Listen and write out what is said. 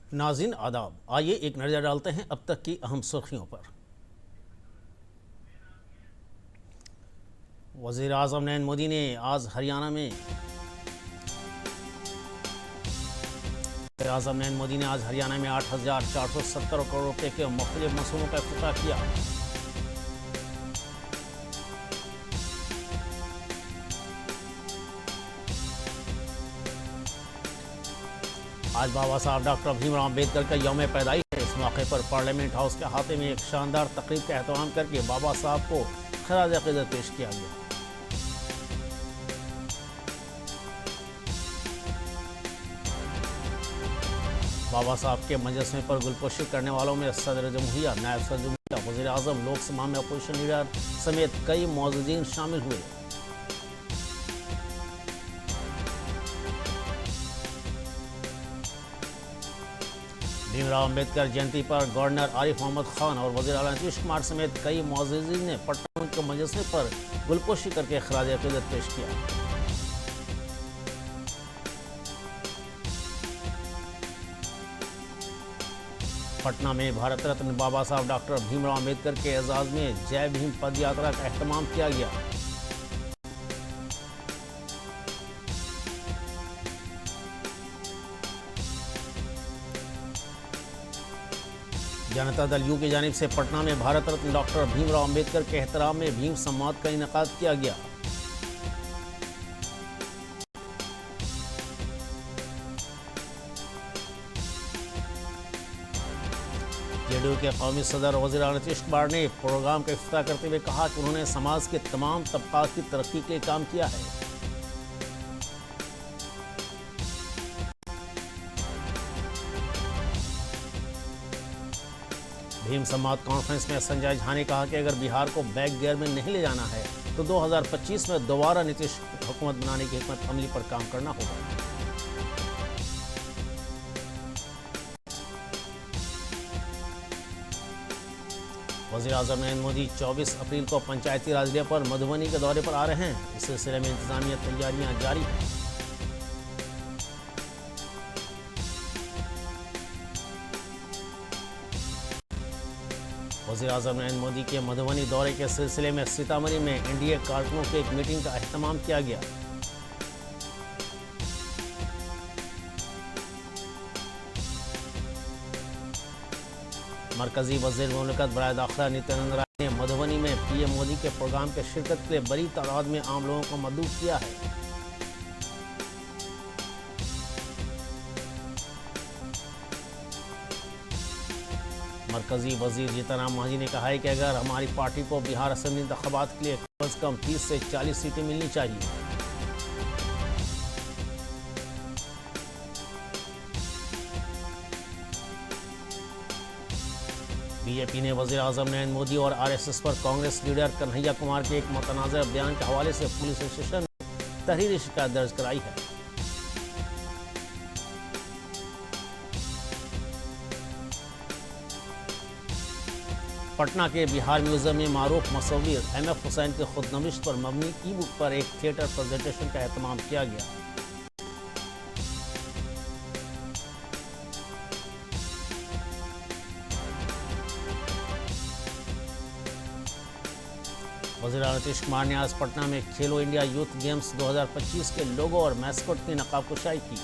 नाज़रीन आदाब, आइए एक नज़र डालते हैं अब तक की अहम सुर्खियों पर। वज़ीर आज़म नरेंद्र मोदी ने आज हरियाणा में में 8,470 करोड़ रुपये के मुख्तलिफ मसूलों का इफ्तिताह किया। आज बाबा साहब डॉक्टर भीमराव अम्बेडकर का यौम पैदाइश है। इस मौके पर पार्लियामेंट हाउस के अहाते में एक शानदार तकरीब का एहतमाम करके बाबा साहब को खराज अक़ीदत पेश किया गया। बाबा साहब के मुजस्समे पर गुलपोशी करने वालों में सदर जमहूरिया, नायब सदर जमहूरिया, वज़ीर आज़म, लोकसभा में अपोजिशन लीडर समेत कई मौजूदीन शामिल हुए। भीमराव अम्बेडकर जयंती पर गवर्नर आरिफ मोहम्मद खान और वज़ीर आला नीतीश कुमार समेत कई मौजूदीन ने पटना के मुजस्समे पर गुलपोशी करके खराज अक़ीदत पेश किया। पटना में भारत रत्न बाबा साहब डॉक्टर भीमराव अम्बेडकर के एजाज़ में जय भीम पद यात्रा का एहतमाम किया गया। जनता दल यू की जानिब से पटना में भारत रत्न डॉक्टर भीमराव अम्बेडकर के एहतराम में भीम संवाद का इनेकाद किया गया। जेडीयू के कौमी सदर वज़ीर आला नीतीश कुमार ने प्रोग्राम का इफ्तिताह करते हुए कहा कि उन्होंने समाज के तमाम तबकात की तरक्की के लिए काम किया है। भीम संवाद कॉन्फ्रेंस में संजय झा ने कहा कि अगर बिहार को बैक गियर में नहीं ले जाना है तो 2025 में दोबारा नीतीश हुकूमत बनाने की हिकमत अमली पर काम करना होगा। वज़ीर आज़म नरेंद्र मोदी 24 अप्रैल को पंचायती राज डे पर मधुबनी के दौरे पर आ रहे हैं। इस सिलसिले में इंतजामिया तैयारियां जारी हैं। वज़ीर आज़म नरेंद्र मोदी के मधुबनी दौरे के सिलसिले में सीतामढ़ी में एनडीए कारकुनों की एक मीटिंग का एहतमाम किया गया। मरकजी वज़ीर मुमलिकत बराए दाखिला नित्यानंद राय ने मधुबनी में पीएम मोदी के प्रोग्राम के शिरकत के लिए बड़ी तादाद में आम लोगों को मदऊ किया है। मरकजी वज़ीर जीतन राम मांझी ने कहा है कि अगर हमारी पार्टी को बिहार असेंबली इंतखाबात के लिए कम से कम 30 से 40 सीटें मिलनी चाहिए। बीजेपी ने वज़ीर आज़म नरेंद्र मोदी और आरएसएस पर कांग्रेस लीडर कन्हैया कुमार के एक मुतनाज़ा बयान के हवाले से पुलिस स्टेशन में तहरीरी शिकायत दर्ज कराई है। पटना के बिहार म्यूजियम में मारूफ मुसव्विर एम.एफ. हुसैन के खुदनविश्त पर मबनी ई बुक पर एक थिएटर प्रेजेंटेशन का एहतमाम किया गया। वज़ीर आला नीतीश कुमार ने आज पटना में खेलो इंडिया यूथ गेम्स 2025 के लोगो और मैस्कट की नकाबकुशाई की।